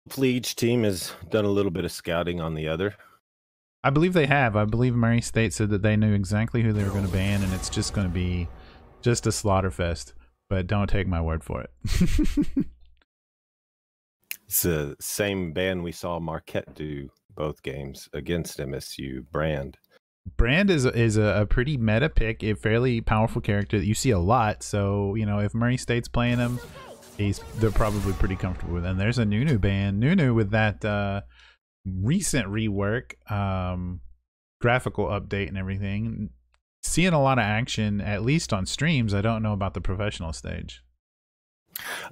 Hopefully each team has done a little bit of scouting on the other. I believe they have. I believe Murray State said that they knew exactly who they were going to ban, and it's just going to be just a slaughter fest. But don't take my word for it. It's the same ban we saw Marquette do both games against MSU. Brand. Brand is a pretty meta pick, a fairly powerful character that you see a lot. So if Murray State's playing him, they're probably pretty comfortable with. And there's a Nunu ban. Nunu with that recent rework, graphical update and everything. Seeing a lot of action, at least on streams. I don't know about the professional stage.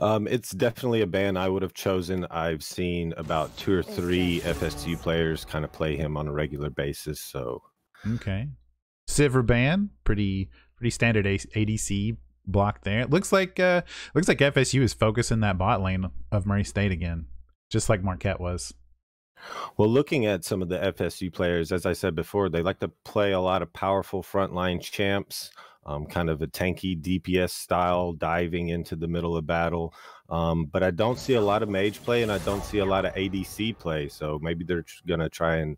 It's definitely a ban I would have chosen. I've seen about 2 or 3 FSU players kind of play him on a regular basis. So okay, Sivir ban, pretty standard ADC block there. It looks like FSU is focusing that bot lane of Murray State again, just like Marquette was. Well, looking at some of the FSU players, as I said before, they like to play a lot of powerful frontline champs, kind of a tanky DPS style, diving into the middle of battle. But I don't see a lot of mage play, and I don't see a lot of ADC play. So maybe they're going to try and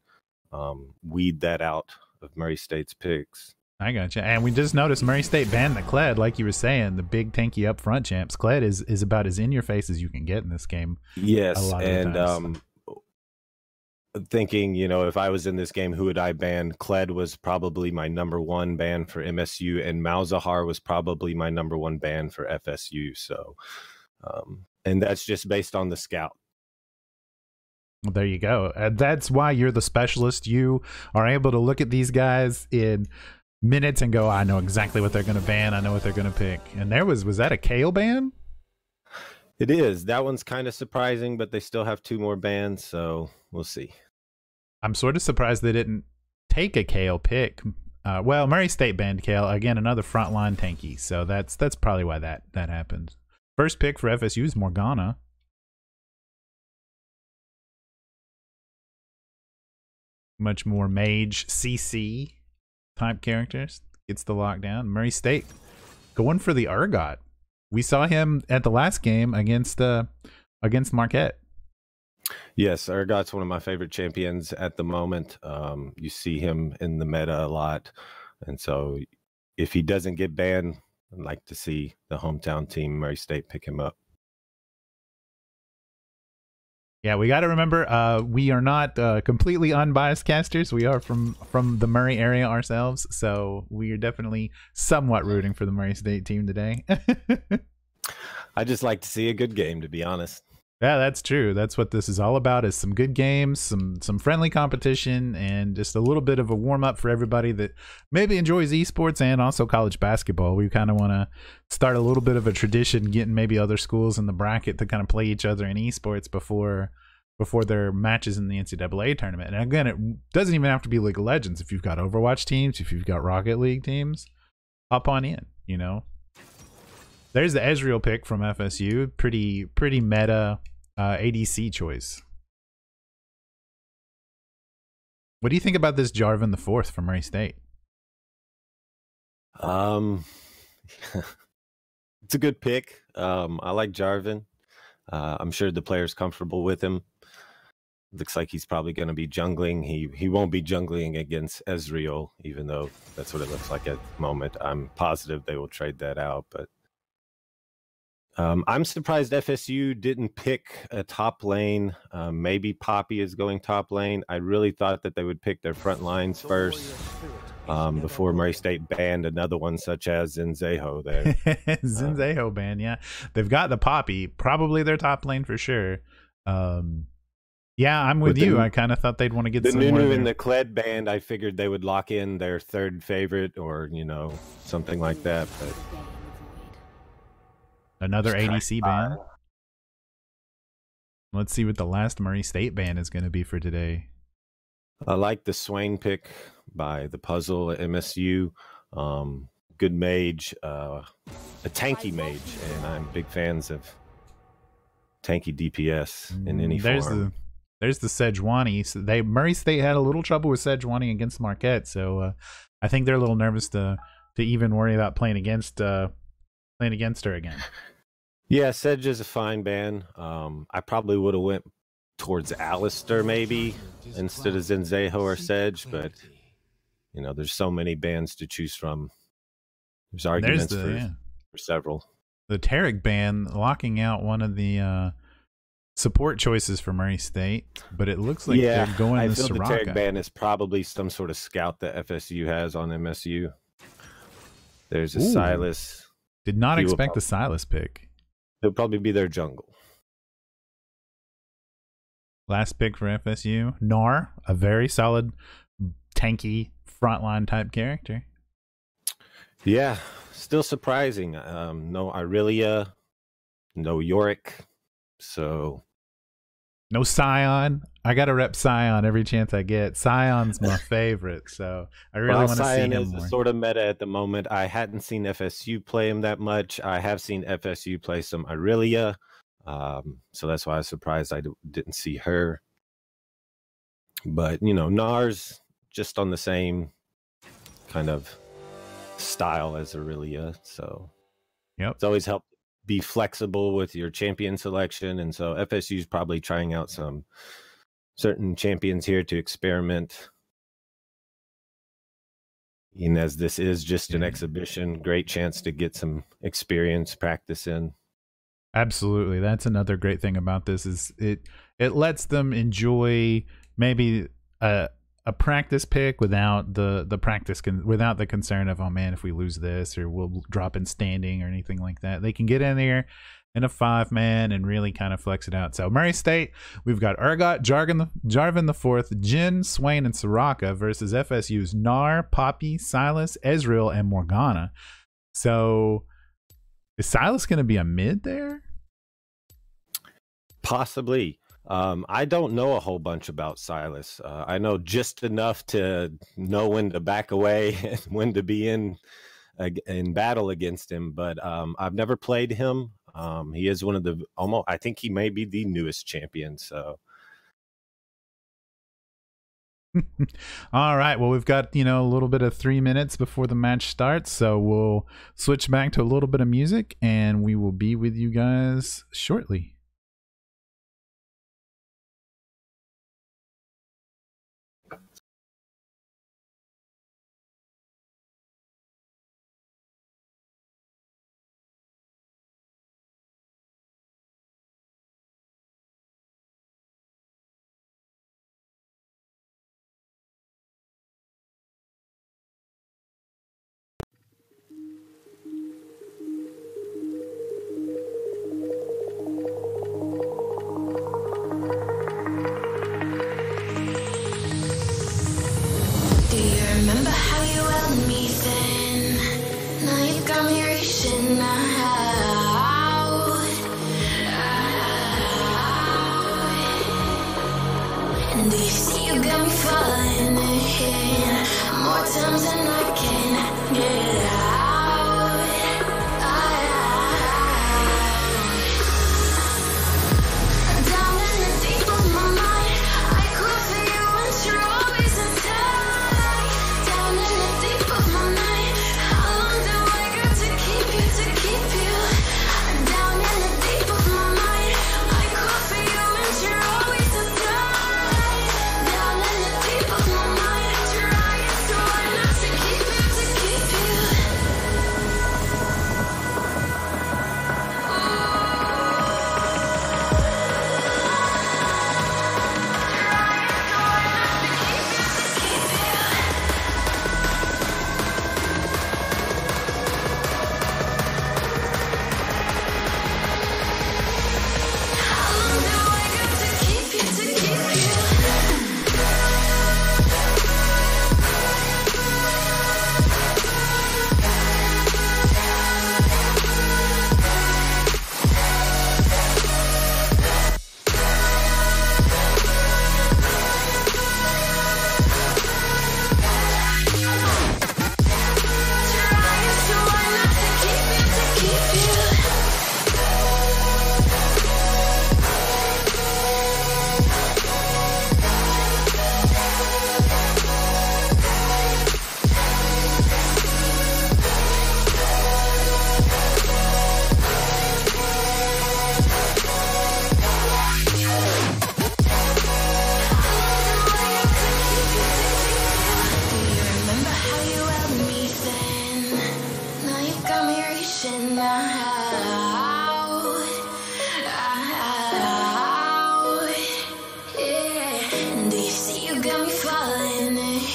weed that out of Murray State's picks. I gotcha. And we just noticed Murray State banned the Kled, like you were saying, the big tanky up front champs. Kled is about as in your face as you can get in this game. Yes, and thinking, if I was in this game, who would I ban? Kled was probably my #1 ban for MSU, and Malzahar was probably my #1 ban for FSU. So, and that's just based on the scout. Well, there you go. That's why you're the specialist. You are able to look at these guys in minutes and go, I know exactly what they're going to ban. I know what they're going to pick. And was that a Kale ban? It is. That one's kind of surprising, but they still have 2 more bans, so we'll see. I'm sort of surprised they didn't take a Kale pick. Well, Murray State banned Kale. Again, another frontline tanky, so that's probably why that happened. First pick for FSU is Morgana. Much more mage CC type characters. Gets the lockdown. Murray State going for the Urgot. We saw him at the last game against Marquette. Yes, Urgot's one of my favorite champions at the moment. You see him in the meta a lot. And so if he doesn't get banned, I'd like to see the hometown team, Murray State, pick him up. Yeah, we got to remember, we are not completely unbiased casters. We are from the Murray area ourselves, so we are definitely somewhat rooting for the Murray State team today. I just like to see a good game, to be honest. Yeah, that's true. That's what this is all about, is some good games, some friendly competition, and just a little bit of a warm-up for everybody that maybe enjoys esports and also college basketball. We kind of want to start a little bit of a tradition, getting maybe other schools in the bracket to kind of play each other in esports before their matches in the NCAA tournament. And again, it doesn't even have to be League of Legends. If you've got Overwatch teams, if you've got Rocket League teams, hop on in, There's the Ezreal pick from FSU. Pretty meta ADC choice. What do you think about this Jarvan the Fourth from Murray State? It's a good pick. I like Jarvan. I'm sure the player's comfortable with him. Looks like he's probably going to be jungling. He won't be jungling against Ezreal, even though that's what it looks like at the moment. I'm positive they will trade that out, but I'm surprised FSU didn't pick a top lane. Maybe Poppy is going top lane. I really thought that they would pick their front lines first before Murray State banned another one such as Zinzeho there. Zinzeho ban, yeah. They've got the Poppy, probably their top lane for sure. Yeah, I'm with you. I kind of thought they'd want to get the some Nunu more and the Kled band. I figured they would lock in their third favorite or, something like that, but another ADC ban. Let's see what the last Murray State ban is going to be for today. I like the Swain pick by the Puzzle at MSU. Good mage, a tanky mage, and I'm big fans of tanky DPS in any form. There's the Sejuani. So Murray State had a little trouble with Sejuani against Marquette, so I think they're a little nervous to even worry about playing against her again. Yeah, Sedge is a fine ban. I probably would have went towards Alistair maybe instead of Zenzeho or Sedge, but you know, there's so many bans to choose from. There's arguments for several. The Tarek ban locking out one of the support choices for Murray State, but it looks like they're going to Soraka. The Tarek ban is probably some sort of scout that FSU has on MSU. There's a Silas. Did not expect the Silas pick. He'll probably be their jungle. Last pick for FSU. Nar, a very solid, tanky, frontline type character. Yeah, still surprising. No Irelia, no Yorick, so... No Scion. I got to rep Scion every chance I get. Scion's my favorite, so I really want to see him more. Scion is sort of meta at the moment. I hadn't seen FSU play him that much. I have seen FSU play some Irelia, so that's why I was surprised I didn't see her. But, you know, Nar's just on the same kind of style as Irelia, so it's always helped be flexible with your champion selection, and so FSU's probably trying out some certain champions here to experiment. And as this is just an exhibition, great chance to get some experience practice in. Absolutely. That's another great thing about this is it lets them enjoy maybe a practice pick without without the concern of, oh man, if we lose this or we'll drop in standing or anything like that. They can get in there in a 5-man and really kind of flex it out. So Murray State, we've got Urgot, Jarvan the Fourth, Jin, Swain, and Soraka versus FSU's Nar, Poppy, Silas, Ezreal, and Morgana. So is Silas going to be a mid there? Possibly. I don't know a whole bunch about Silas. I know just enough to know when to back away and when to be in battle against him. But I've never played him. He is one of the I think he may be the newest champion. So. All right. Well, we've got, a little bit of 3 minutes before the match starts. So we'll switch back to a little bit of music and we will be with you guys shortly.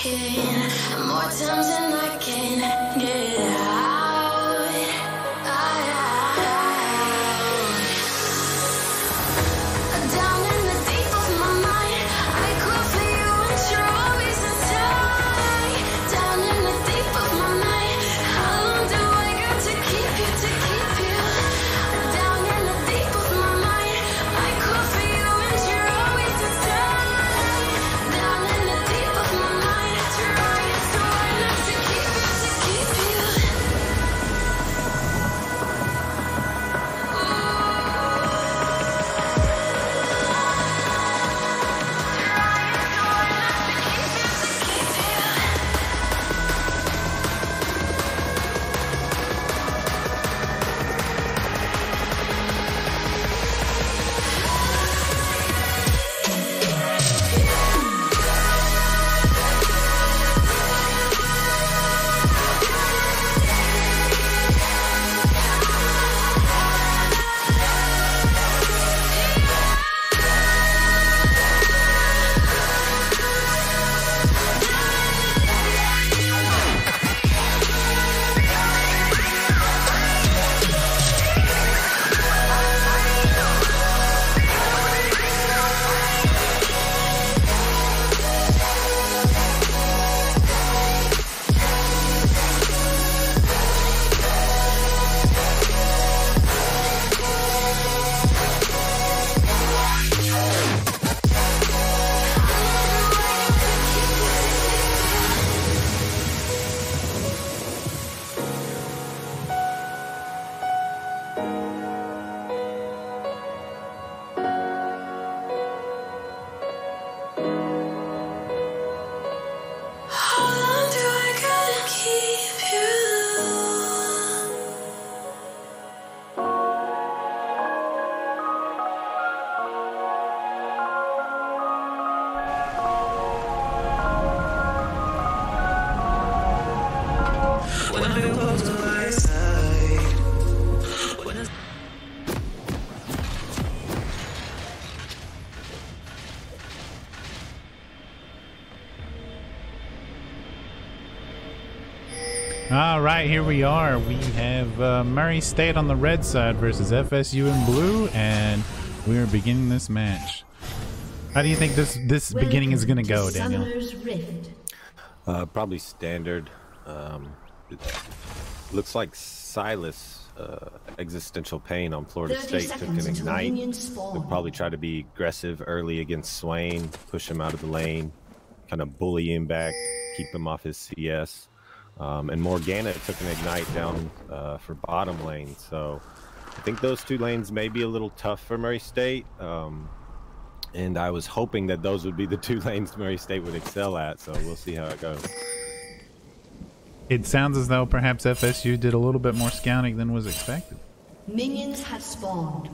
More times than I can get out. Down in the deep of my mind, I crawl for you and you're always inside. Down in the deep of my mind, how long do I got to keep you, to keep you? Down in the deep of my mind, I crawl for you and you're always inside. Down in the deep of my mind, trying so hard not to keep you, to keep you. How long do I gotta keep you? When I go to my side, when I All right, here we are. We have Murray State on the red side versus FSU in blue, and we are beginning this match. How do you think this beginning is going to go, Daniel? Summoner's Rift. Probably standard. It looks like Silas Existential Pain on Florida 30 State took seconds an until ignite. minions spawn. They'll probably try to be aggressive early against Swain, push him out of the lane, kind of bully him back, keep him off his CS. And Morgana took an ignite down for bottom lane. So I think those two lanes may be a little tough for Murray State. And I was hoping that those would be the two lanes Murray State would excel at. So we'll see how it goes. It sounds as though perhaps FSU did a little bit more scouting than was expected. Minions have spawned.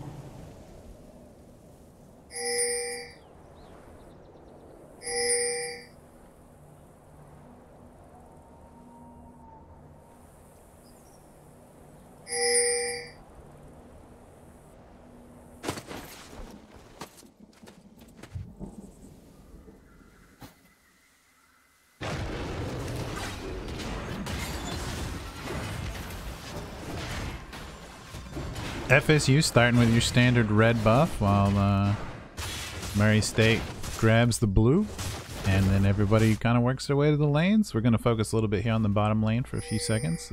FSU starting with your standard red buff while Murray State grabs the blue, and then everybody kind of works their way to the lanes. We're going to focus a little bit here on the bottom lane for a few seconds.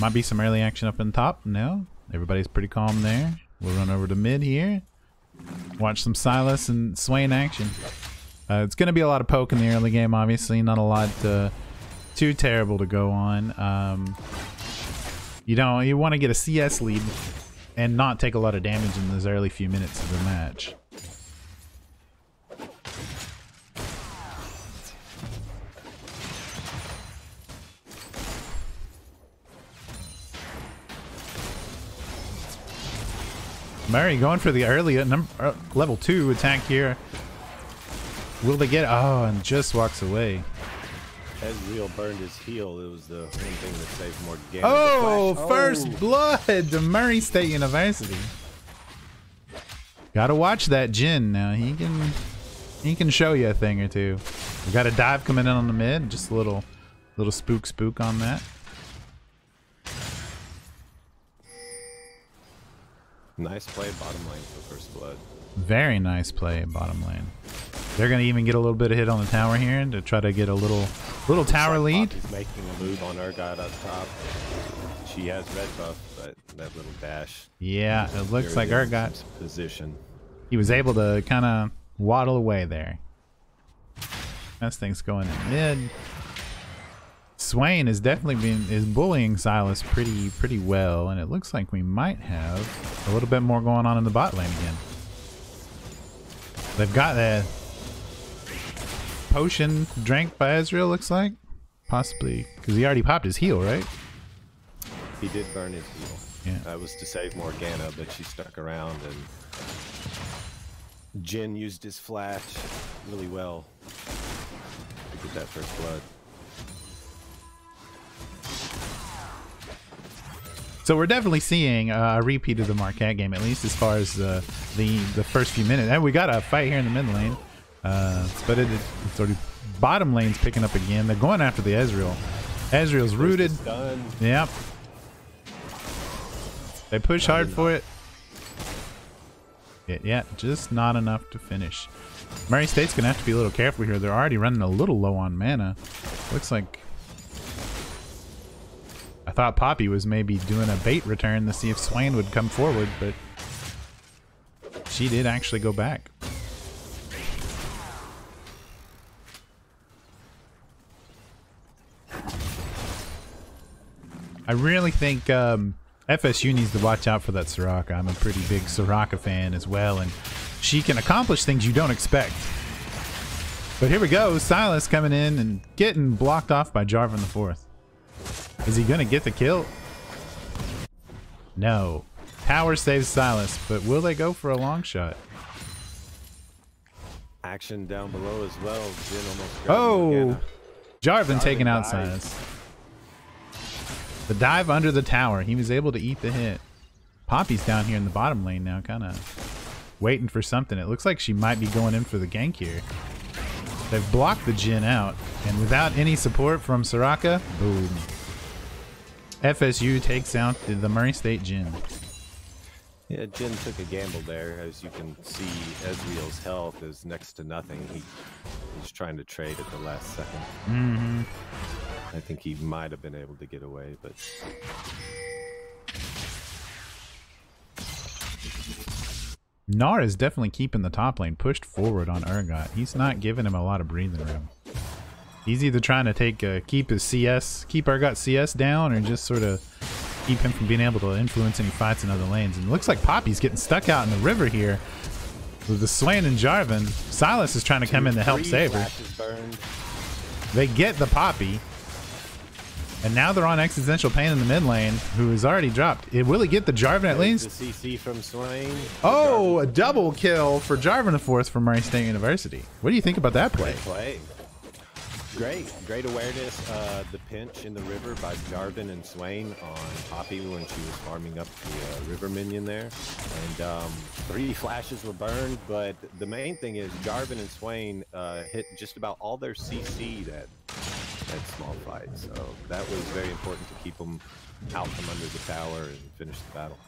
Might be some early action up in top. No, everybody's pretty calm there. We'll run over to mid here, watch some Silas and Swain action. It's going to be a lot of poke in the early game, obviously. Not a lot too terrible to go on. You want to get a CS lead and not take a lot of damage in those early few minutes of the match. Murray going for the early level 2 attack here. Will they get it? Oh, and just walks away. Ezreal burned his heel. It was the one thing that saved Morgana. Oh, first blood to Murray State University. Gotta watch that Jin now. He can He can show you a thing or two. We got a dive coming in on the mid. Just a little spook on that. Nice play bottom lane for first blood. Very nice play bottom lane. They're gonna even get a little bit of hit on the tower here to try to get a little tower lead. He's making a move on Urgot up top. She has red buff, but that little dash. Yeah, it looks like Urgot position. He was able to kind of waddle away there. That thing's going in mid. Swain is definitely bullying Silas pretty well, and it looks like we might have a little bit more going on in the bot lane again. They've got that potion drank by Ezreal, looks like. Possibly, because he already popped his heal, right? He did burn his heal. Yeah. That was to save Morgana, but she stuck around, and Jin used his flash really well to get that first blood. So we're definitely seeing a repeat of the Marquette game, at least as far as the first few minutes. And we got a fight here in the mid lane, but it's already bottom lane's picking up again. They're going after the Ezreal. Ezreal's rooted. Yep. They push hard for it. Yeah, just not enough to finish. Murray State's gonna have to be a little careful here. They're already running a little low on mana. Looks like. I thought Poppy was maybe doing a bait return to see if Swain would come forward, but she did actually go back. I really think FSU needs to watch out for that Soraka. I'm a pretty big Soraka fan as well, and she can accomplish things you don't expect. But here we go, Silas coming in and getting blocked off by Jarvan IV. Is he gonna get the kill? No. Tower saves Silas, but will they go for a long shot? Action down below as well. Jin almost Oh! Jarvan taking out Silas. The dive under the tower. He was able to eat the hit. Poppy's down here in the bottom lane now, kind of waiting for something. It looks like she might be going in for the gank here. They've blocked the Jin out, and without any support from Soraka, boom. FSU takes out the Murray State Jin. Yeah, Jin took a gamble there. As you can see, Ezreal's health is next to nothing. He's trying to trade at the last second. Mm-hmm. I think he might have been able to get away, but... Gnar is definitely keeping the top lane pushed forward on Urgot. He's not giving him a lot of breathing room. He's either trying to keep Urgot CS down, or just sort of keep him from being able to influence any fights in other lanes. And it looks like Poppy's getting stuck out in the river here with the Swain and Jarvan. Silas is trying to come in to help save her. They get the Poppy. And now they're on Existential Pain in the mid lane, who is already dropped. Will he get the Jarvan at least? The CC from Swain. Oh, a double kill for Jarvan IV from Murray State University. What do you think about that play? Great awareness. The pinch in the river by Jarvan and Swain on Poppy when she was farming up the river minion there. And 3 flashes were burned, but the main thing is Jarvan and Swain hit just about all their CC that small fight. So that was very important to keep them out from under the tower and finish the battle.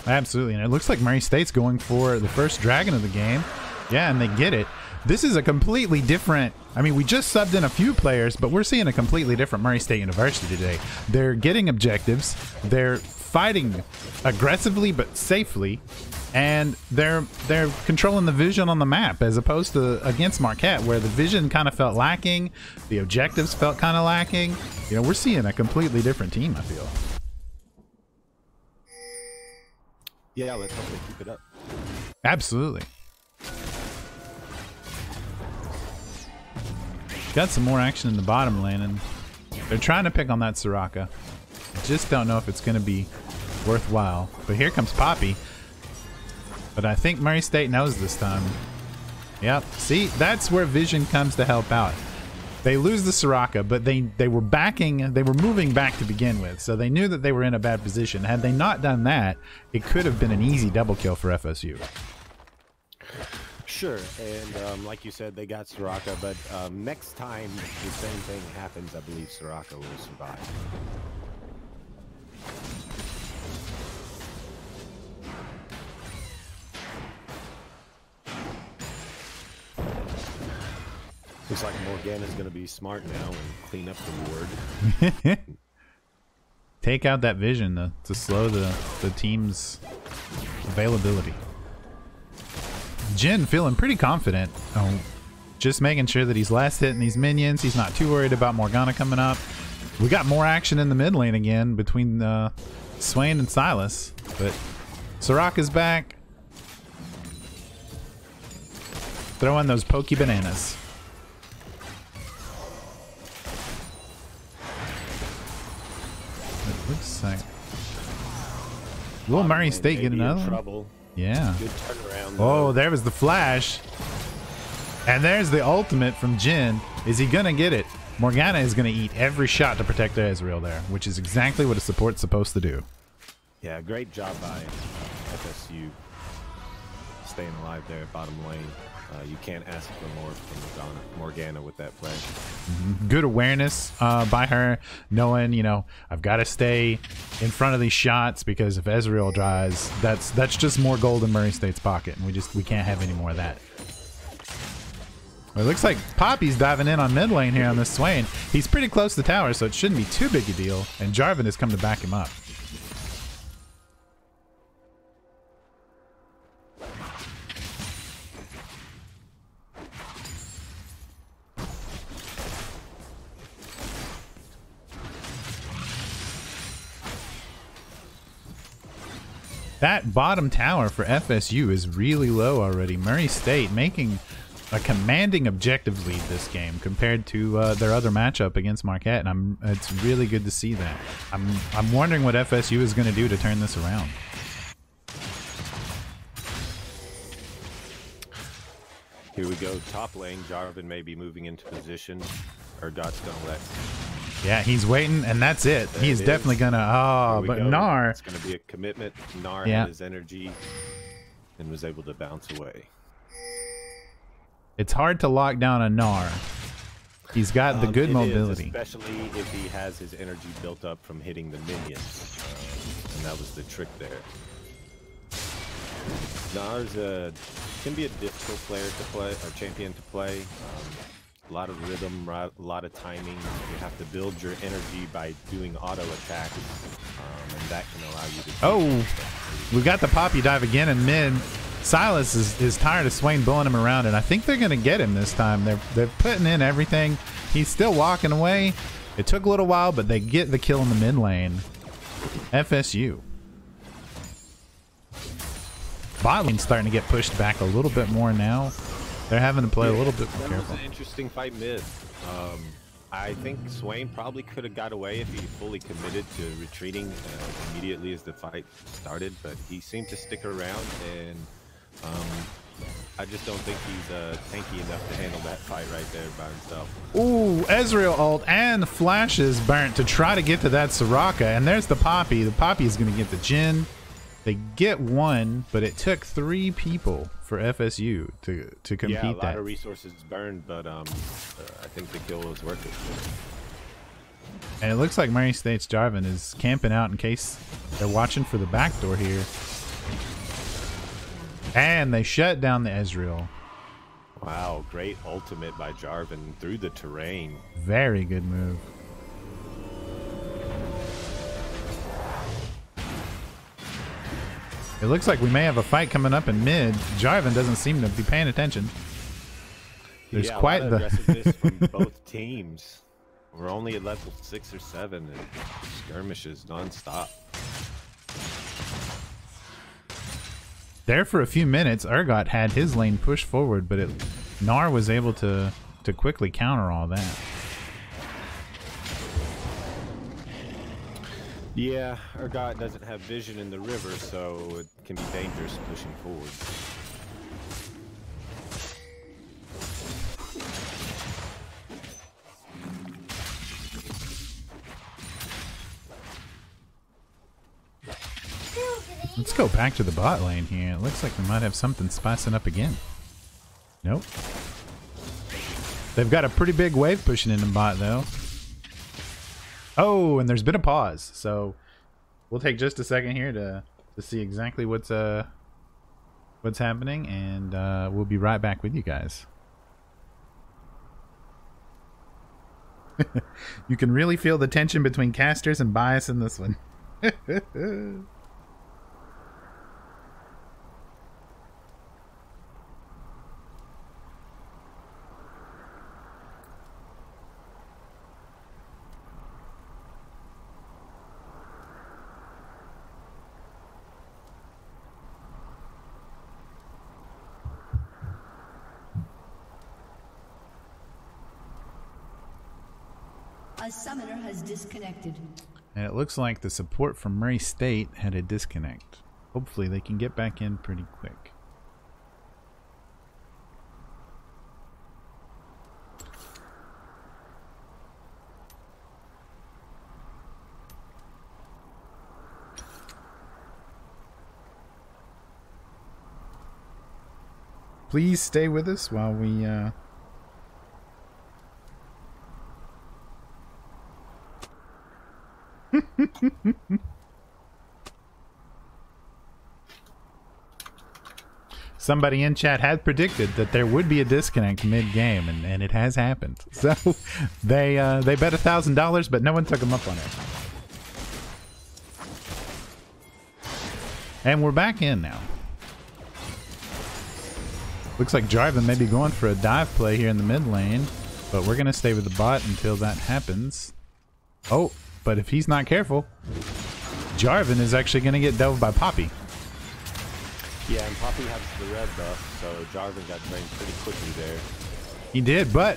Absolutely, and it looks like Murray State's going for the first dragon of the game. Yeah, and they get it. This is a completely different... I mean, we just subbed in a few players, but we're seeing a completely different Murray State University today. They're getting objectives. They're fighting aggressively but safely. And they're controlling the vision on the map, as opposed to against Marquette, where the vision kind of felt lacking. The objectives felt kind of lacking. You know, we're seeing a completely different team, I feel. Yeah, let's hopefully keep it up. Absolutely. Got some more action in the bottom lane, and they're trying to pick on that Soraka. Just don't know if it's going to be worthwhile. But here comes Poppy. But I think Murray State knows this time. Yep. See, that's where vision comes to help out. They lose the Soraka, but they were moving back to begin with, so they knew that they were in a bad position. Had they not done that, it could have been an easy double kill for FSU. Sure, and like you said, they got Soraka, but next time the same thing happens, I believe Soraka will survive. Looks like Morgana's going to be smart now and clean up the ward. Take out that vision to slow the team's availability. Jin feeling pretty confident. Just making sure that he's last hitting these minions. He's not too worried about Morgana coming up. We got more action in the mid lane again between Swain and Silas. But Soraka's back. Throw in those pokey bananas. It looks like will Murray State get another one? Trouble. Yeah. Good turnaround. Oh, there was the flash. And there's the ultimate from Jin. Is he going to get it? Morgana is going to eat every shot to protect Ezreal there, which is exactly what a support's supposed to do. Yeah, great job by FSU staying alive there at bottom lane. You can't ask for more from Morgana with that play. Good awareness by her, knowing, you know, I've got to stay in front of these shots because if Ezreal dries, that's just more gold in Murray State's pocket, and we can't have any more of that. Well, it looks like Poppy's diving in on mid lane here on this Swain. He's pretty close to tower, so it shouldn't be too big a deal, and Jarvan has come to back him up. That bottom tower for FSU is really low already. Murray State making a commanding objective lead this game compared to their other matchup against Marquette, and it's really good to see that. I'm wondering what FSU is going to do to turn this around. Here we go, top lane. Jarvan may be moving into position. Urgot's going to let. Yeah, he's waiting, and that's it. He's definitely going to. Oh, but Gnar. It's going to be a commitment. Gnar Yeah. had his energy and was able to bounce away. It's hard to lock down a Gnar. He's got the good mobility. Especially if he has his energy built up from hitting the minions. And that was the trick there. Gnar's can be a difficult player to play, or champion to play. A lot of rhythm, a lot of timing. You have to build your energy by doing auto attacks, and that can allow you to. Oh, we got the Poppy dive again in mid. Silas is tired of Swain bulling him around, and I think they're going to get him this time. They're putting in everything. He's still walking away. It took a little while, but they get the kill in the mid lane. FSU. Bot lane's starting to get pushed back a little bit more now. They're having to play a little bit more careful. That was an interesting fight mid. I think Swain probably could have got away if he fully committed to retreating immediately as the fight started, but he seemed to stick around, and I just don't think he's tanky enough to handle that fight right there by himself. Ooh, Ezreal ult and flashes burnt to try to get to that Soraka, and there's the Poppy. The Poppy is going to get the Jin. They get one, but it took 3 people for FSU to compete yeah, a lot that. of resources burned, but I think the kill was worth it. And it looks like Murray State's Jarvan is camping out in case they're watching for the backdoor here. And they shut down the Ezreal. Wow, great ultimate by Jarvan through the terrain. Very good move. It looks like we may have a fight coming up in mid. Jarvan doesn't seem to be paying attention. There's quite the aggressiveness from both teams. We're only at level 6 or 7 and skirmishes nonstop. There for a few minutes, Urgot had his lane pushed forward, but Gnar was able to quickly counter all that. Yeah, Urgot doesn't have vision in the river, so it can be dangerous pushing forward. Let's go back to the bot lane here. It looks like we might have something spicing up again. Nope. They've got a pretty big wave pushing into bot, though. Oh, and there's been a pause. So we'll take just a second here to see exactly what's happening, and we'll be right back with you guys. You can really feel the tension between casters and bias in this one. A summoner has disconnected. And it looks like the support from Murray State had a disconnect. Hopefully they can get back in pretty quick. Please stay with us while we somebody in chat had predicted that there would be a disconnect mid-game, and it has happened. So they bet $1,000, but no one took them up on it. And we're back in now. Looks like Jarvan may be going for a dive play here in the mid lane, but we're gonna stay with the bot until that happens. Oh, but if he's not careful, Jarvan is actually gonna get dove by Poppy. Yeah, and Poppy has the red buff, so Jarvan got drained pretty quickly there. He did, but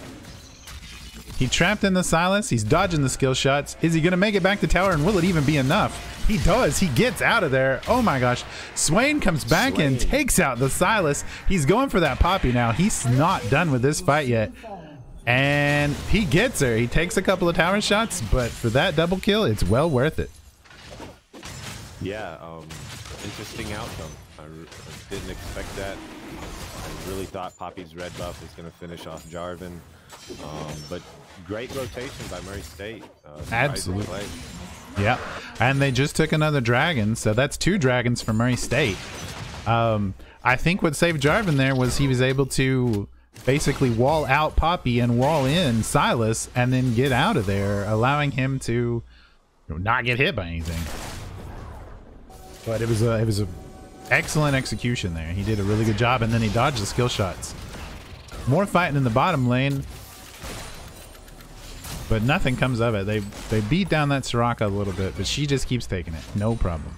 he trapped in the silence. He's dodging the skill shots. Is he going to make it back to tower, and will it even be enough? He does. He gets out of there. Oh my gosh. Swain comes back and takes out the Silas. He's going for that Poppy now. He's not done with this fight yet. And he gets her. He takes a couple of tower shots, but for that double kill, it's well worth it. Yeah, interesting outcome. I didn't expect that. I really thought Poppy's red buff was going to finish off Jarvan. But great rotation by Murray State. Absolutely. Play. Yeah, and they just took another dragon, so that's 2 dragons for Murray State. I think what saved Jarvan there was he was able to basically wall out Poppy and wall in Silas and then get out of there, allowing him to not get hit by anything. But it was a excellent execution there. He did a really good job, and then he dodged the skill shots. More fighting in the bottom lane, but nothing comes of it. They beat down that Soraka a little bit, but she just keeps taking it. No problem.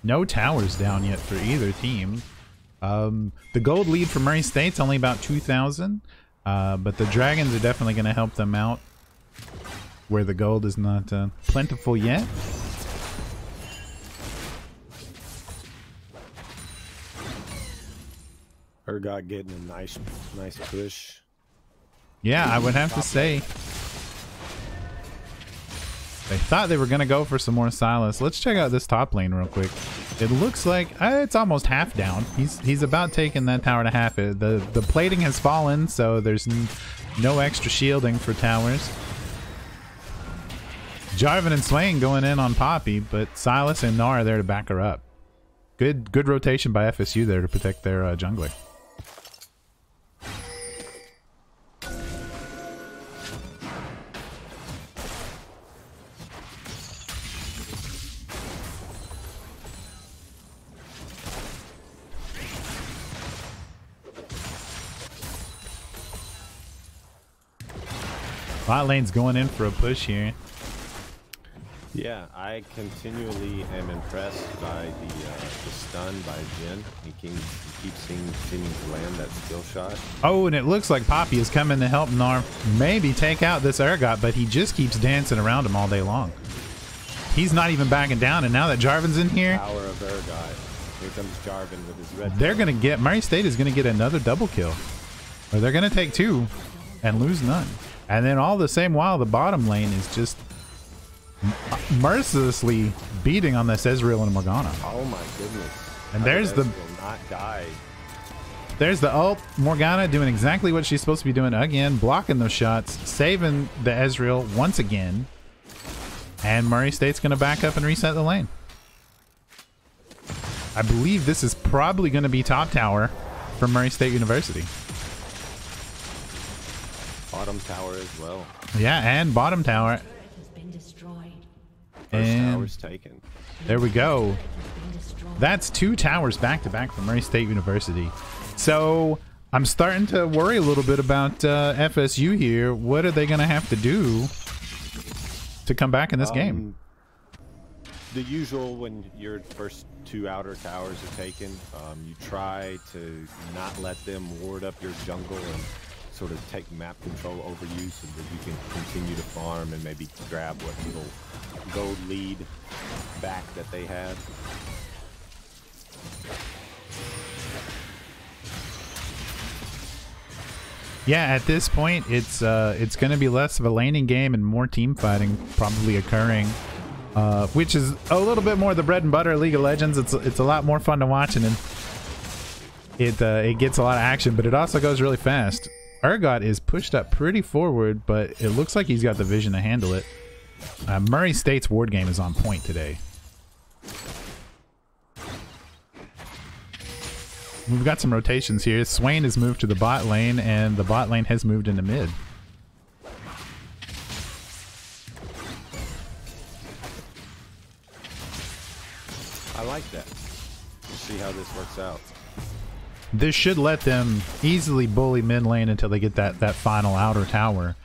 No towers down yet for either team. The gold lead for Murray State's only about 2,000, but the dragons are definitely going to help them out where the gold is not plentiful yet. Urgot getting a nice push. Yeah, I would have to say they thought they were going to go for some more Silas. Let's check out this top lane real quick. It looks like it's almost half down. He's about taking that tower to half it. The plating has fallen, so there's no extra shielding for towers. Jarvan and Swain going in on Poppy, but Silas and Gnar are there to back her up. Good rotation by FSU there to protect their jungler. Bot lane's going in for a push here. Yeah, I continually am impressed by the stun by Jhin. He keeps seeming to land that skill shot. Oh, and it looks like Poppy is coming to help Gnar maybe take out this Urgot, but he just keeps dancing around him all day long. He's not even backing down, and now that Jarvan's in here, Power of Urgot. Here comes Jarvan with his red. They're going to get, Murray State is going to get another double kill. Or they're going to take 2 and lose none. And then all the same while the bottom lane is just mercilessly beating on this Ezreal and Morgana. Oh my goodness. And there's the... will not die. There's the ult. Morgana doing exactly what she's supposed to be doing again, blocking those shots, saving the Ezreal once again. And Murray State's going to back up and reset the lane. I believe this is probably going to be top tower for Murray State University. Bottom tower as well. Yeah, and bottom tower. First tower's taken. There we go. That's 2 towers back to back for Murray State University. So I'm starting to worry a little bit about FSU here. What are they going to have to do to come back in this game? The usual when your first 2 outer towers are taken, you try to not let them ward up your jungle and sort of take map control over you so that you can continue to farm and maybe grab what little gold lead back that they had. Yeah, at this point, it's going to be less of a laning game and more team fighting probably occurring, which is a little bit more the bread and butter of League of Legends. It's a lot more fun to watch, and it gets a lot of action, but it also goes really fast. Urgot is pushed up pretty forward, but it looks like he's got the vision to handle it. Murray State's ward game is on point today. We've got some rotations here. Swain has moved to the bot lane, and the bot lane has moved into mid. I like that. We'll see how this works out. This should let them easily bully mid lane until they get that final outer tower.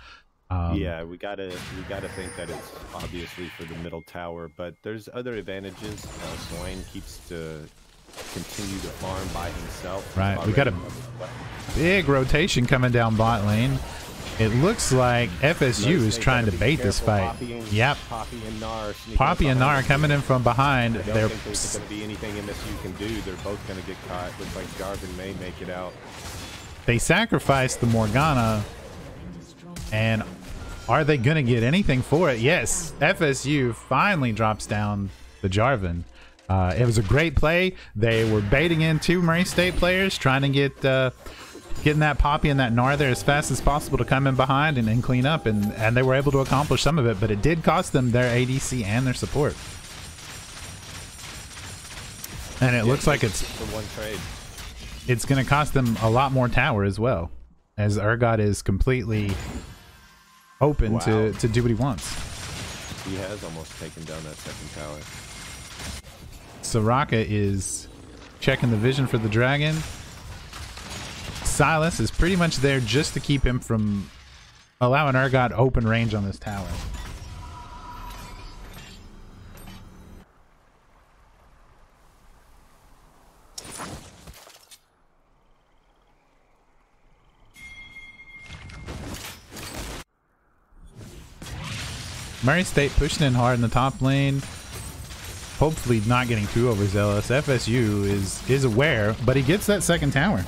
Yeah, we gotta think that it's obviously for the middle tower, but there's other advantages. Swain keeps to continue to farm by himself. Right, we got a big rotation coming down bot lane. It looks like FSU is trying to bait this fight. Yep. Poppy and Nar coming in from behind. I don't think there's going to be anything MSU can do. They're both going to get caught. Looks like Jarvan may make it out. They sacrificed the Morgana, and are they going to get anything for it? Yes, FSU finally drops down the Jarvan. It was a great play. They were baiting in 2 Murray State players, trying to get getting that Poppy and that Gnar there as fast as possible to come in behind and clean up, and they were able to accomplish some of it, but it did cost them their ADC and their support. And it looks like it's for one trade. It's going to cost them a lot more tower as well, as Urgot is completely open to do what he wants. He has almost taken down that second tower. Soraka is checking the vision for the dragon. Silas is pretty much there just to keep him from allowing Urgot open range on this tower. Murray State pushing in hard in the top lane. Hopefully not getting too overzealous. FSU is aware, but he gets that second tower.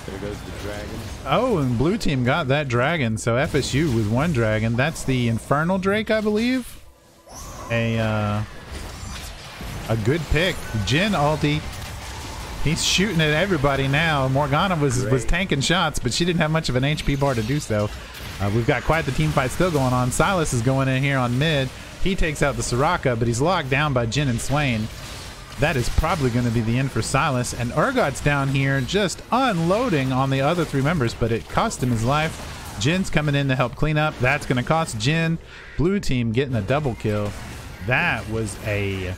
There goes the dragon. Oh, and blue team got that dragon. So FSU with 1 dragon. That's the Infernal Drake, I believe. A good pick. Jhin ulti. He's shooting at everybody now. Morgana was tanking shots, but she didn't have much of an HP bar to do so. We've got quite the team fight still going on. Silas is going in here on mid. He takes out the Soraka, but he's locked down by Jhin and Swain. That is probably going to be the end for Silas. And Urgot's down here just unloading on the other 3 members, but it cost him his life. Jin's coming in to help clean up. That's going to cost Jhin. Blue team getting a double kill. That was a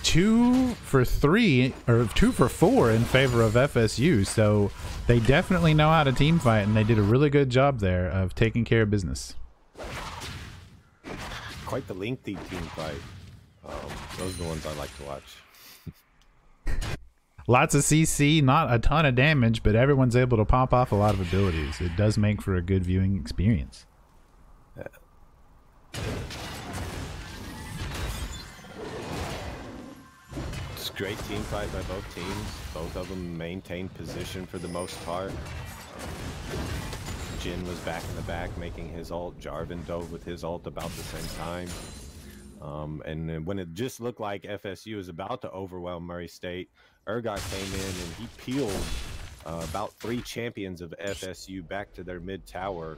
2 for 3 or 2 for 4 in favor of FSU. So they definitely know how to team fight, and they did a really good job there of taking care of business. Quite the lengthy team fight. Those are the ones I like to watch. Lots of CC, not a ton of damage, but everyone's able to pop off a lot of abilities. It does make for a good viewing experience. It's a great team fight by both teams. Both of them maintain position for the most part. Jin was back in the back making his ult. Jarvan dove with his ult about the same time. And then when it just looked like FSU was about to overwhelm Murray State, Urgot came in and he peeled about 3 champions of FSU back to their mid tower,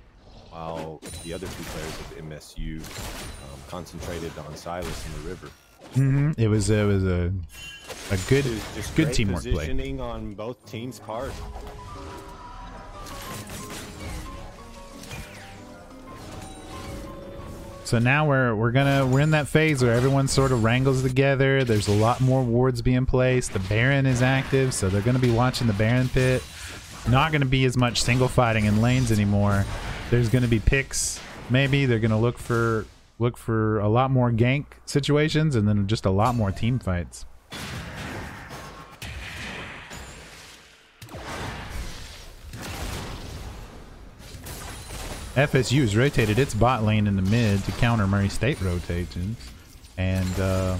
while the other 2 players of MSU concentrated on Silas in the river. It was a good teamwork play. Positioning on both teams' part. So now we're in that phase where everyone sort of wrangles together. There's a lot more wards being placed. The Baron is active, so they're going to be watching the Baron pit. Not going to be as much single fighting in lanes anymore. There's going to be picks. Maybe they're going to look for a lot more gank situations, and then just a lot more team fights. FSU has rotated its bot lane in the mid to counter Murray State rotations, and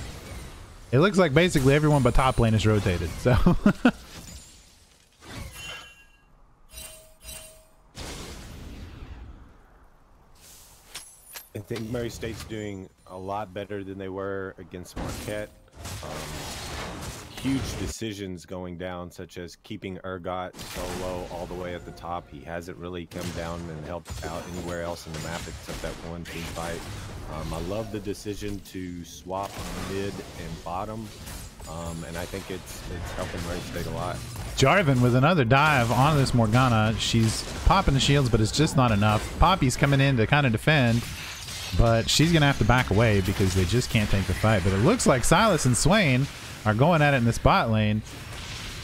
it looks like basically everyone but top lane is rotated. So I think Murray State's doing a lot better than they were against Marquette. Huge decisions going down, such as keeping Urgot solo all the way at the top. He hasn't really come down and helped out anywhere else in the map except that one team fight. I love the decision to swap mid and bottom, and I think it's helping Murray State a lot. Jarvan with another dive on this Morgana. She's popping the shields, but it's just not enough. Poppy's coming in to kind of defend, but she's gonna have to back away because they just can't take the fight. But it looks like Silas and Swain are going at it in this bot lane.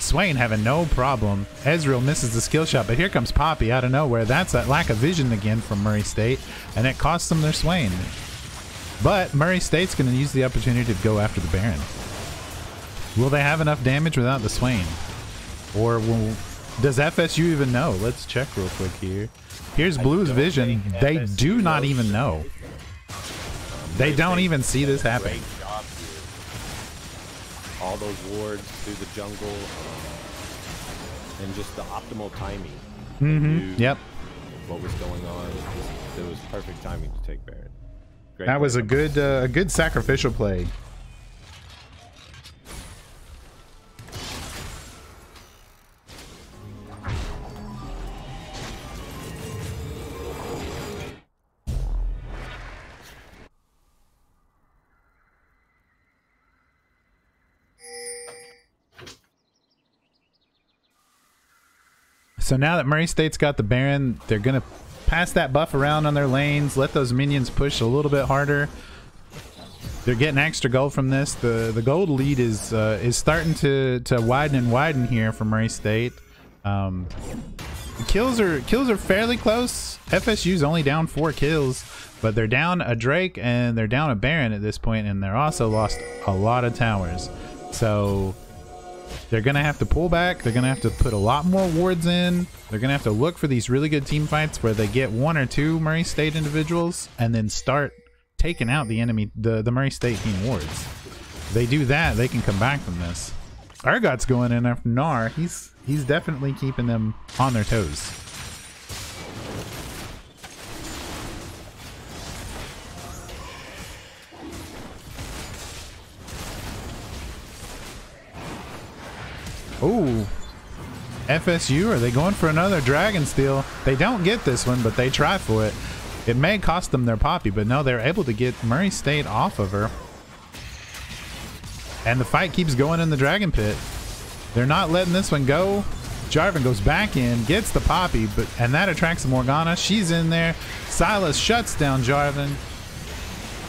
Swain having no problem. Ezreal misses the skill shot, but here comes Poppy out of nowhere. That's that lack of vision again from Murray State, and it costs them their Swain. But Murray State's going to use the opportunity to go after the Baron. Will they have enough damage without the Swain? Or does FSU even know? Let's check real quick here. Here's Blue's vision. They do not even know. They don't even see this happen. All those wards through the jungle, and just the optimal timing. Yep. What was going on? It was perfect timing to take Baron. Great That was play. a good sacrificial play. So now that Murray State's got the Baron, they're going to pass that buff around on their lanes, let those minions push a little bit harder. They're getting extra gold from this. The gold lead is starting to widen and widen here for Murray State. The kills are fairly close. FSU's only down 4 kills, but they're down a Drake and they're down a Baron at this point, and they're also lost a lot of towers. So they're going to have to pull back. They're going to have to put a lot more wards in. They're going to have to look for these really good team fights where they get 1 or 2 Murray State individuals and then start taking out the enemy, the Murray State team wards. If they do that, they can come back from this. Urgot's going in after Gnar. He's definitely keeping them on their toes. Ooh, FSU, are they going for another Dragon Steel? They don't get this one, but they try for it. It may cost them their Poppy, but no, they're able to get Murray State off of her. And the fight keeps going in the Dragon Pit. They're not letting this one go. Jarvan goes back in, gets the Poppy, and that attracts Morgana. She's in there. Silas shuts down Jarvan.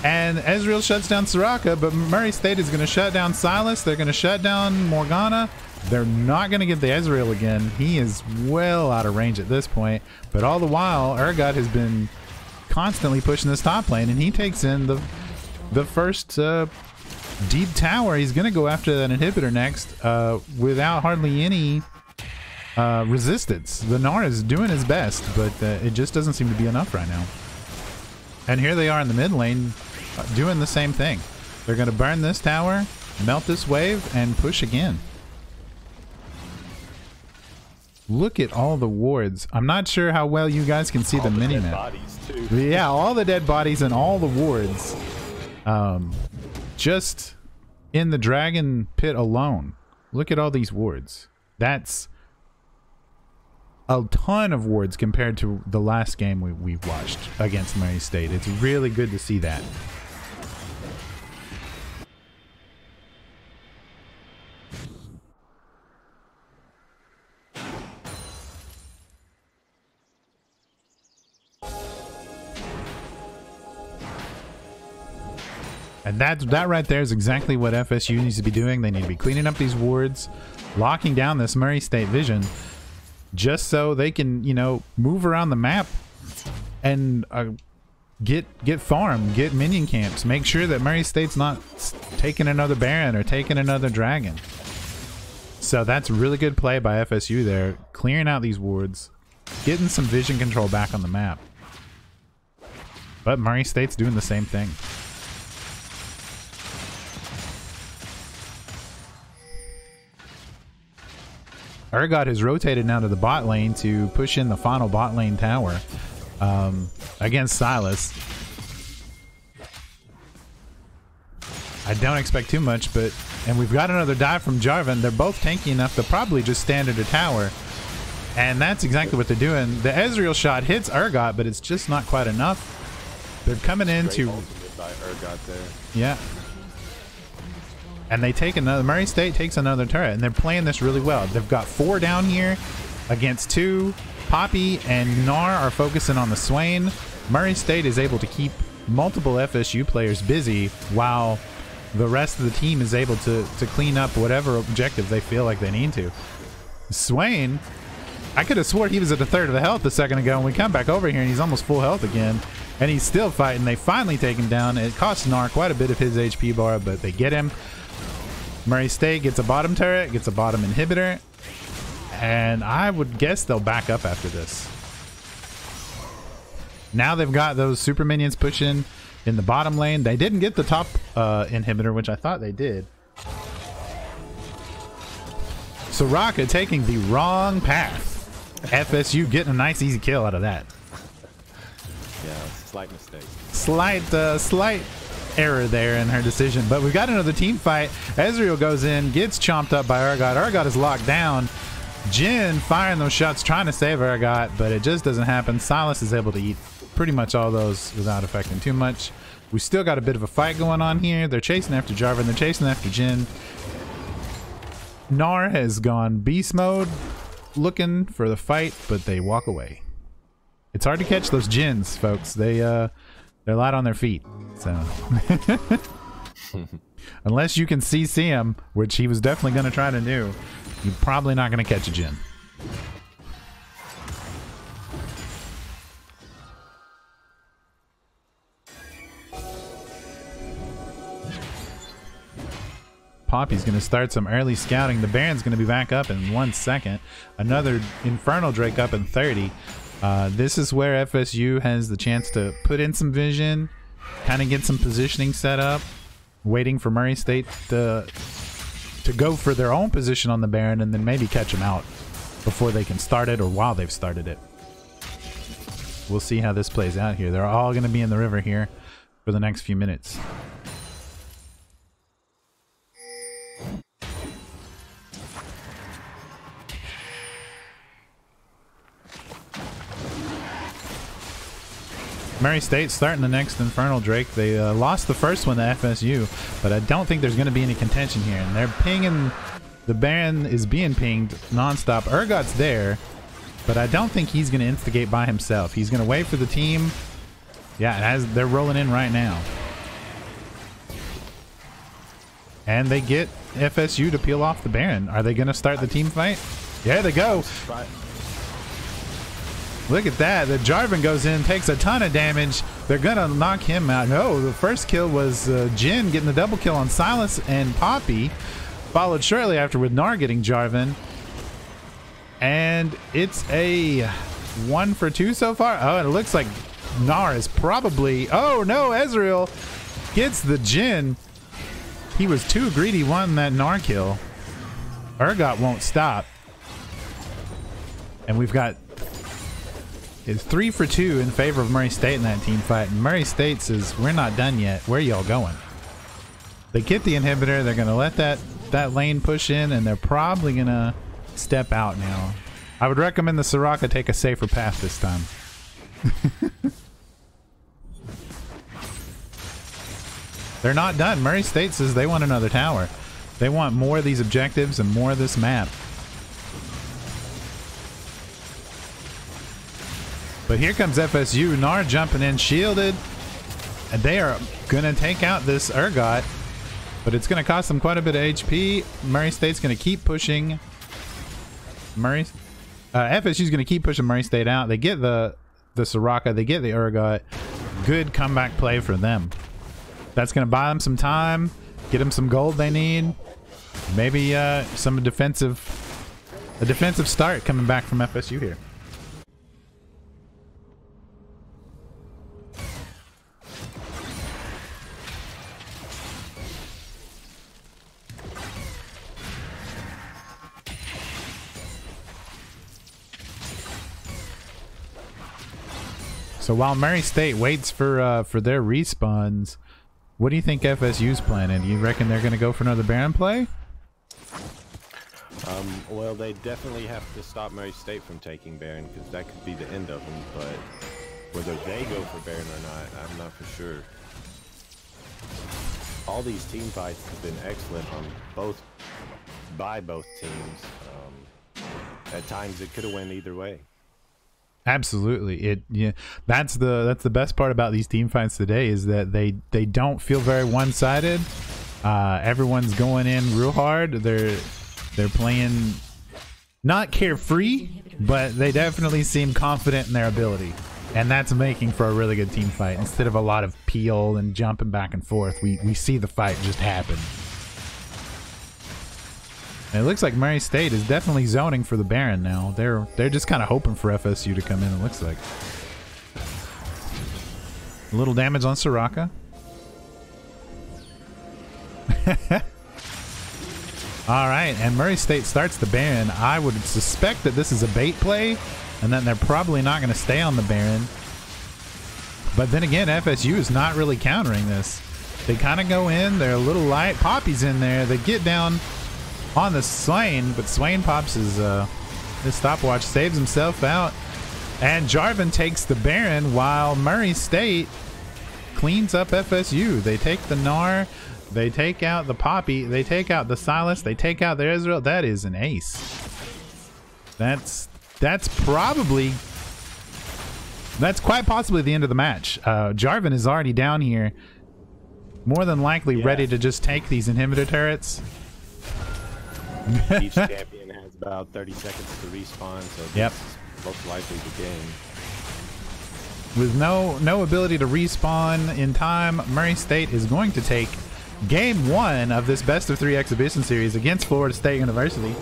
And Ezreal shuts down Soraka, but Murray State is going to shut down Silas. They're going to shut down Morgana. They're not going to get the Ezreal again. He is well out of range at this point. But all the while, Urgot has been constantly pushing this top lane, and he takes in the first deep tower. He's going to go after that inhibitor next without hardly any resistance. The Gnar is doing his best, but it just doesn't seem to be enough right now. And here they are in the mid lane doing the same thing. They're going to burn this tower, melt this wave, and push again. Look at all the wards. I'm not sure how well you guys can see the mini-map. Yeah, all the dead bodies and all the wards. Just in the dragon pit alone. Look at all these wards. That's a ton of wards compared to the last game we watched against Murray State. It's really good to see that. And that right there is exactly what FSU needs to be doing. They need to be cleaning up these wards, locking down this Murray State vision, just so they can, you know, move around the map and get farm, get minion camps, make sure that Murray State's not taking another Baron or taking another Dragon. So that's really good play by FSU there, clearing out these wards, getting some vision control back on the map. But Murray State's doing the same thing. Urgot has rotated now to the bot lane to push in the final bot lane tower against Silas. I don't expect too much, and we've got another dive from Jarvan. They're both tanky enough to probably just stand at a tower, and that's exactly what they're doing. The Ezreal shot hits Urgot, but it's just not quite enough. They're coming into by Urgot there. Yeah. And they take another, Murray State takes another turret, and they're playing this really well. They've got 4 down here against 2. Poppy and Gnar are focusing on the Swain. Murray State is able to keep multiple FSU players busy while the rest of the team is able to clean up whatever objective they feel like they need to. Swain, I could have swore he was at a third of the health a second ago, and we come back over here and he's almost full health again. And he's still fighting. They finally take him down. It costs Gnar quite a bit of his HP bar, but they get him. Murray State gets a bottom turret, gets a bottom inhibitor, and I would guess they'll back up after this. Now they've got those super minions pushing in the bottom lane. They didn't get the top inhibitor, which I thought they did. Soraka taking the wrong path. FSU getting a nice easy kill out of that. Yeah, slight mistake. Slight error there in her decision, but we've got another team fight. Ezreal goes in, gets chomped up by Urgot. Urgot is locked down. Jhin firing those shots, trying to save Urgot, but it just doesn't happen. Silas is able to eat pretty much all those without affecting too much. We still got a bit of a fight going on here. They're chasing after Jarvan, they're chasing after Jhin. Gnar has gone beast mode, looking for the fight, but they walk away. It's hard to catch those Jhins, folks. They're light on their feet. So unless you can CC him, which he was definitely going to try to do, you're probably not going to catch a Jhin. Poppy's going to start some early scouting. The Baron's going to be back up in 1 second. Another Infernal Drake up in 30. This is where FSU has the chance to put in some vision, kind of get some positioning set up, waiting for Murray State to go for their own position on the Baron, and then maybe catch them out before they can start it or while they've started it. We'll see how this plays out here. They're all going to be in the river here for the next few minutes. Murray State starting the next Infernal Drake. They lost the first one to FSU, but I don't think there's going to be any contention here. And they're pinging. The Baron is being pinged nonstop. Urgot's there, but I don't think he's going to instigate by himself. He's going to wait for the team. Yeah, they're rolling in right now. And they get FSU to peel off the Baron. Are they going to start the team fight? Yeah, they go. Look at that. The Jarvan goes in, takes a ton of damage, They're gonna knock him out. No, the first kill was Jin getting the double kill on Silas and Poppy, followed shortly after with Gnar getting Jarvan. And it's a 1 for 2 so far. Oh, and it looks like Gnar is probably... Oh no, Ezreal gets the Jin. He was too greedy wanting that Gnar kill. Urgot won't stop. And we've got... It's 3 for 2 in favor of Murray State in that team fight. And Murray State says, we're not done yet. Where y'all going? They get the inhibitor. They're going to let that lane push in, and they're probably going to step out now. I would recommend the Soraka take a safer path this time. They're not done. Murray State says they want another tower. They want more of these objectives and more of this map. But here comes FSU. Gnar jumping in, shielded. And they are going to take out this Urgot. But it's going to cost them quite a bit of HP. Murray State's going to keep pushing. FSU's going to keep pushing Murray State out. They get the Soraka. They get the Urgot. Good comeback play for them. That's going to buy them some time. Get them some gold they need. Maybe a defensive start coming back from FSU here. So while Murray State waits for their respawns, what do you think FSU's planning? You reckon they're going to go for another Baron play? Well, they definitely have to stop Murray State from taking Baron, because that could be the end of them. But whether they go for Baron or not, I'm not for sure. All these team fights have been excellent on by both teams. At times, it could have went either way. Absolutely. That's the best part about these team fights today, is that they don't feel very one-sided. Everyone's going in real hard. They're playing not carefree, but they definitely seem confident in their ability, and that's making for a really good team fight. Instead of a lot of peel and jumping back and forth, we see the fight just happen. And it looks like Murray State is definitely zoning for the Baron now. They're just kind of hoping for FSU to come in, it looks like. A little damage on Soraka. Alright, and Murray State starts the Baron. I would suspect that this is a bait play, and that they're probably not going to stay on the Baron. But then again, FSU is not really countering this. They kind of go in, they're a little light. Poppy's in there, they get down on the Swain, but Swain pops his stopwatch, saves himself out, and Jarvan takes the Baron while Murray State cleans up FSU. They take the Gnar, they take out the Poppy, they take out the Silas, they take out their Ezreal. That is an ace. That's quite possibly the end of the match. Jarvan is already down here, more than likely ready to just take these inhibitor turrets. Each champion has about 30 seconds to respawn, so yep, most likely the game. With no ability to respawn in time, Murray State is going to take game 1 of this best of 3 exhibition series against Florida State University.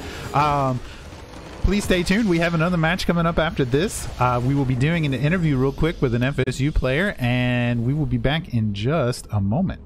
Please stay tuned. We have another match coming up after this. We will be doing an interview real quick with an FSU player, and we will be back in just a moment.